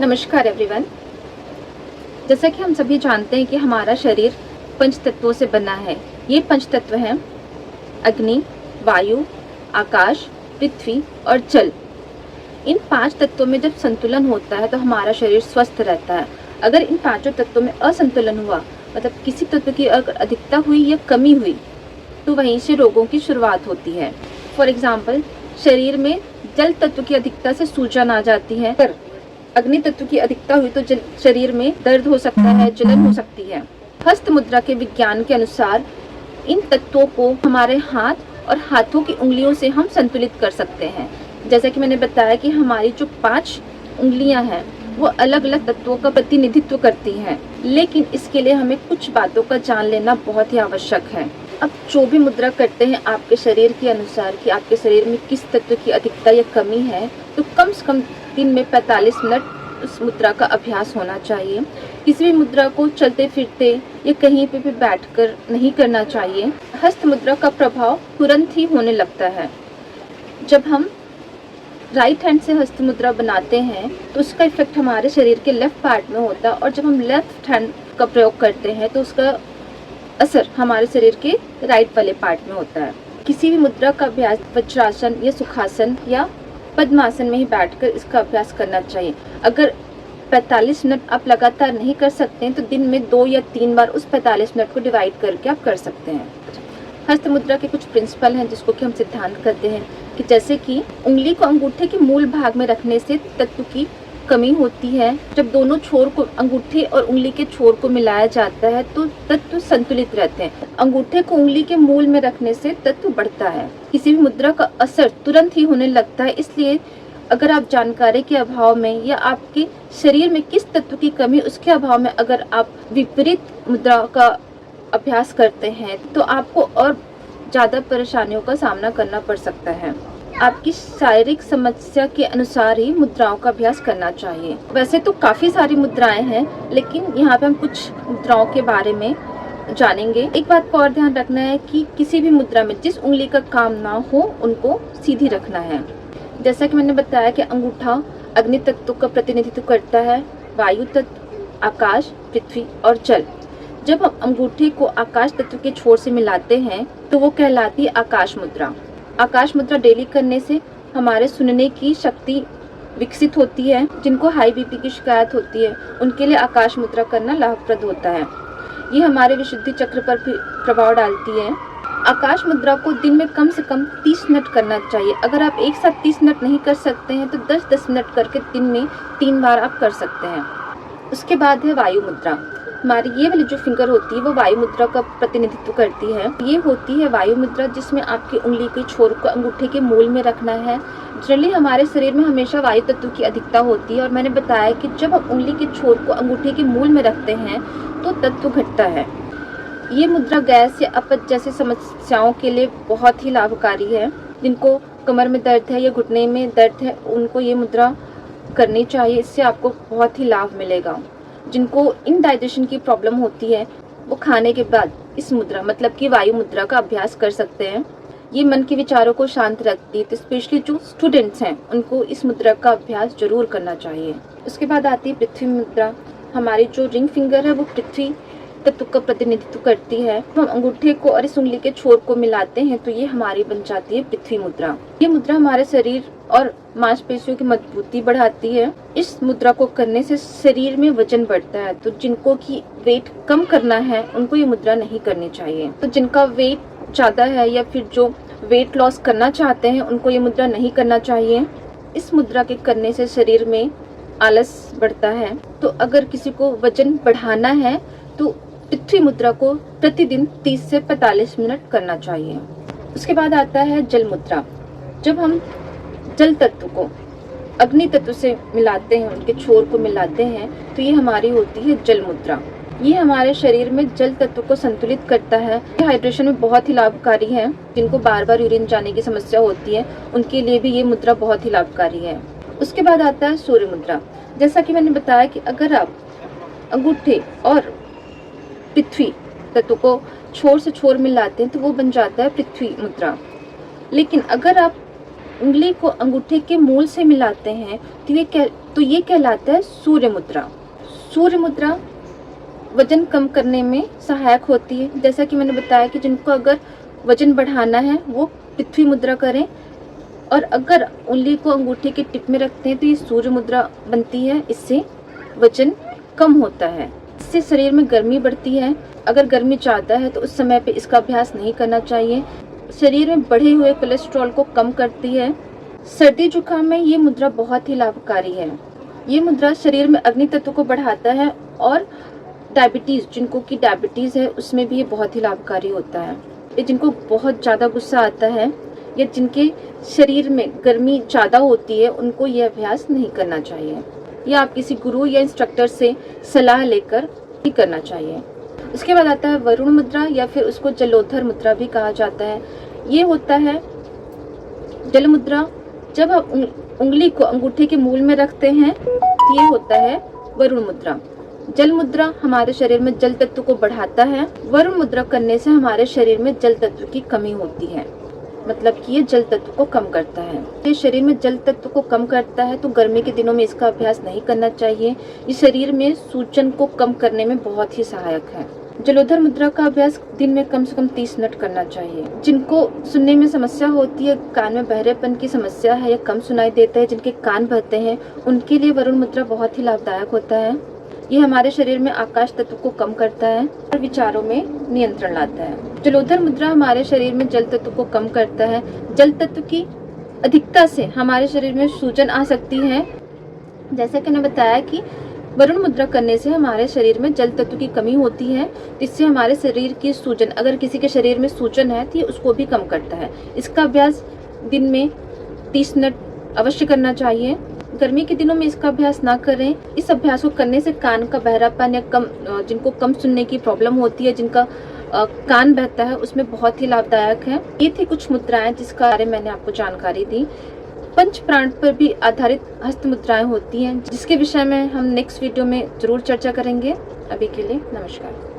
नमस्कार एवरीवन। जैसा कि हम सभी जानते हैं कि हमारा शरीर पंच तत्वों से बना है। ये पंच तत्व हैं अग्नि, वायु, आकाश, पृथ्वी और जल। इन 5 तत्वों में जब संतुलन होता है तो हमारा शरीर स्वस्थ रहता है। अगर इन 5 तत्वों में असंतुलन हुआ, मतलब किसी तत्व की अगर अधिकता हुई या कमी हुई, तो वहीं से रोगों की शुरुआत होती है। फॉर एग्जाम्पल, शरीर में जल तत्व की अधिकता से सूजन आ जाती है। अगर अग्नि तत्व की अधिकता हुई तो शरीर में दर्द हो सकता है, जलन हो सकती है। हस्त मुद्रा के विज्ञान के अनुसार इन तत्वों को हमारे हाथ और हाथों की उंगलियों से हम संतुलित कर सकते हैं। जैसा कि मैंने बताया कि हमारी जो 5 उंगलियां हैं वो अलग अलग तत्वों का प्रतिनिधित्व करती हैं, लेकिन इसके लिए हमें कुछ बातों का जान लेना बहुत ही आवश्यक है। अब जो भी मुद्रा करते हैं आपके शरीर के अनुसार कि आपके शरीर में किस तत्व की अधिकता या कमी है, तो कम से कम दिन में 45 मिनट उस मुद्रा का अभ्यास होना चाहिए। किसी भी मुद्रा को चलते फिरते या कहीं पे भी बैठकर नहीं करना चाहिए। हस्त मुद्रा का प्रभाव तुरंत ही होने लगता है। जब हम राइट हैंड से हस्त मुद्रा बनाते हैं तो उसका इफेक्ट हमारे शरीर के लेफ्ट पार्ट में होता है, और जब हम लेफ्ट हैंड का प्रयोग करते हैं तो उसका असर हमारे शरीर के राइट वाले पार्ट में होता है। किसी भी मुद्रा का अभ्यास वज्रासन या सुखासन या पद्मासन में ही बैठकर इसका अभ्यास करना चाहिए। अगर 45 मिनट आप लगातार नहीं कर सकते हैं तो दिन में 2 या 3 बार उस 45 मिनट को डिवाइड करके आप कर सकते हैं। हस्त मुद्रा के कुछ प्रिंसिपल हैं जिसको कि हम सिद्धांत करते हैं कि जैसे कि उंगली को अंगूठे के मूल भाग में रखने से तत्व की कमी होती है। जब दोनों छोर को, अंगूठे और उंगली के छोर को मिलाया जाता है तो तत्व संतुलित रहते हैं। अंगूठे को उंगली के मूल में रखने से तत्व बढ़ता है। किसी भी मुद्रा का असर तुरंत ही होने लगता है, इसलिए अगर आप जानकारी के अभाव में या आपके शरीर में किस तत्व की कमी उसके अभाव में अगर आप विपरीत मुद्रा का अभ्यास करते हैं तो आपको और ज़्यादा परेशानियों का सामना करना पड़ सकता है। आपकी शारीरिक समस्या के अनुसार ही मुद्राओं का अभ्यास करना चाहिए। वैसे तो काफ़ी सारी मुद्राएं हैं, लेकिन यहाँ पे हम कुछ मुद्राओं के बारे में जानेंगे। एक बात को और ध्यान रखना है कि किसी भी मुद्रा में जिस उंगली का काम ना हो उनको सीधी रखना है। जैसा कि मैंने बताया कि अंगूठा अग्नि तत्व का प्रतिनिधित्व करता है, वायु तत्व, आकाश, पृथ्वी और जल। जब हम अंगूठे को आकाश तत्व के छोर से मिलाते हैं तो वो कहलाती है आकाश मुद्रा। आकाश मुद्रा डेली करने से हमारे सुनने की शक्ति विकसित होती है। जिनको हाई बीपी की शिकायत होती है उनके लिए आकाश मुद्रा करना लाभप्रद होता है। ये हमारे विशुद्धि चक्र पर भी प्रभाव डालती है। आकाश मुद्रा को दिन में कम से कम 30 मिनट करना चाहिए। अगर आप एक साथ 30 मिनट नहीं कर सकते हैं तो 10-10 मिनट करके दिन में 3 बार आप कर सकते हैं। उसके बाद है वायु मुद्रा। हमारी ये वाली जो फिंगर होती है वो वायु मुद्रा का प्रतिनिधित्व करती है। ये होती है वायु मुद्रा जिसमें आपकी उंगली के छोर को अंगूठे के मूल में रखना है। जनरली हमारे शरीर में हमेशा वायु तत्व की अधिकता होती है, और मैंने बताया कि जब हम उंगली के छोर को अंगूठे के मूल में रखते हैं तो तत्व घटता है। ये मुद्रा गैस या अपच जैसी समस्याओं के लिए बहुत ही लाभकारी है। जिनको कमर में दर्द है या घुटने में दर्द है उनको ये मुद्रा करनी चाहिए। इससे आपको बहुत ही लाभ मिलेगा। जिनको इनडाइजेशन की प्रॉब्लम होती है वो खाने के बाद इस मुद्रा मतलब कि वायु मुद्रा का अभ्यास कर सकते हैं। ये मन के विचारों को शांत रखती है, तो स्पेशली जो स्टूडेंट्स हैं उनको इस मुद्रा का अभ्यास जरूर करना चाहिए। उसके बाद आती है पृथ्वी मुद्रा। हमारी जो रिंग फिंगर है वो पृथ्वी तत्व का प्रतिनिधित्व करती है। हम अंगूठे को और इस उंगली के छोर को मिलाते हैं तो ये हमारी बन जाती है पृथ्वी मुद्रा। ये मुद्रा हमारे शरीर और मांसपेशियों की मजबूती बढ़ाती है। इस मुद्रा को करने से शरीर में वजन बढ़ता है, तो जिनको की वेट कम करना है उनको ये मुद्रा नहीं करनी चाहिए। तो जिनका वेट ज्यादा है या फिर जो वेट लॉस करना चाहते हैं उनको ये मुद्रा नहीं करना चाहिए। इस मुद्रा के करने से शरीर में आलस बढ़ता है। तो अगर किसी को वजन बढ़ाना है तो पृथ्वी मुद्रा को प्रतिदिन 30 से 45 मिनट करना चाहिए। उसके बाद आता है जल मुद्रा। जब हम जल तत्व को अग्नि तत्व से मिलाते हैं, उनके छोर को मिलाते हैं, तो ये हमारी होती है जल मुद्रा। ये हमारे शरीर में जल तत्व को संतुलित करता है। ये हाइड्रेशन में बहुत ही लाभकारी है। जिनको बार बार यूरिन जाने की समस्या होती है उनके लिए भी ये मुद्रा बहुत ही लाभकारी है। उसके बाद आता है सूर्य मुद्रा। जैसा कि मैंने बताया कि अगर आप अंगूठे और पृथ्वी तत्व को छोर से छोर मिलाते हैं तो वो बन जाता है पृथ्वी मुद्रा। लेकिन अगर आप उंगली को अंगूठे के मूल से मिलाते हैं तो ये कहलाता है सूर्य मुद्रा। सूर्य मुद्रा वजन कम करने में सहायक होती है। जैसा कि मैंने बताया कि जिनको अगर वजन बढ़ाना है वो पृथ्वी मुद्रा करें, और अगर उंगली को अंगूठे के टिप में रखते हैं तो ये सूर्य मुद्रा बनती है। इससे वजन कम होता है, इससे शरीर में गर्मी बढ़ती है। अगर गर्मी ज़्यादा है तो उस समय पे इसका अभ्यास नहीं करना चाहिए। शरीर में बढ़े हुए कोलेस्ट्रॉल को कम करती है। सर्दी जुकाम में ये मुद्रा बहुत ही लाभकारी है। ये मुद्रा शरीर में अग्नि तत्व को बढ़ाता है, और डायबिटीज़, जिनको की डायबिटीज़ है उसमें भी ये बहुत ही लाभकारी होता है। ये जिनको बहुत ज़्यादा गुस्सा आता है या जिनके शरीर में गर्मी ज़्यादा होती है उनको ये अभ्यास नहीं करना चाहिए, या आप किसी गुरु या इंस्ट्रक्टर से सलाह लेकर ही करना चाहिए। उसके बाद आता है वरुण मुद्रा, या फिर उसको जलोधर मुद्रा भी कहा जाता है। ये होता है जल मुद्रा। जब आप उंगली को अंगूठे के मूल में रखते हैं तो ये होता है वरुण मुद्रा। जल मुद्रा हमारे शरीर में जल तत्व को बढ़ाता है। वरुण मुद्रा करने से हमारे शरीर में जल तत्व की कमी होती है, मतलब कि ये जल तत्व को कम करता है। ये शरीर में जल तत्व को कम करता है, तो गर्मी के दिनों में इसका अभ्यास नहीं करना चाहिए। ये शरीर में सूजन को कम करने में बहुत ही सहायक है। जलोधर मुद्रा का अभ्यास दिन में कम से कम 30 मिनट करना चाहिए। जिनको सुनने में समस्या होती है, कान में बहरेपन की समस्या है या कम सुनाई देता है, जिनके कान बहते हैं, उनके लिए वरुण मुद्रा बहुत ही लाभदायक होता है। ये हमारे शरीर में आकाश तत्व को कम करता है और विचारों में नियंत्रण लाता है। जलोधर मुद्रा हमारे शरीर में जल तत्व को कम करता है। जल तत्व की अधिकता से हमारे शरीर में सूजन आ सकती है। जैसा कि मैंने बताया कि वरुण मुद्रा करने से हमारे शरीर में जल तत्व की कमी होती है, जिससे हमारे शरीर की सूजन, अगर किसी के शरीर में सूजन है तो ये उसको भी कम करता है। इसका अभ्यास दिन में 30 मिनट अवश्य करना चाहिए। गर्मी के दिनों में इसका अभ्यास ना करें। इस अभ्यास को करने से कान का बहरापन या जिनको कम सुनने की प्रॉब्लम होती है, जिनका कान बहता है, उसमें बहुत ही लाभदायक है। ये थी कुछ मुद्राएं जिसका बारे में मैंने आपको जानकारी दी। पंच प्राण पर भी आधारित हस्त मुद्राएं होती हैं, जिसके विषय में हम नेक्स्ट वीडियो में जरूर चर्चा करेंगे। अभी के लिए नमस्कार।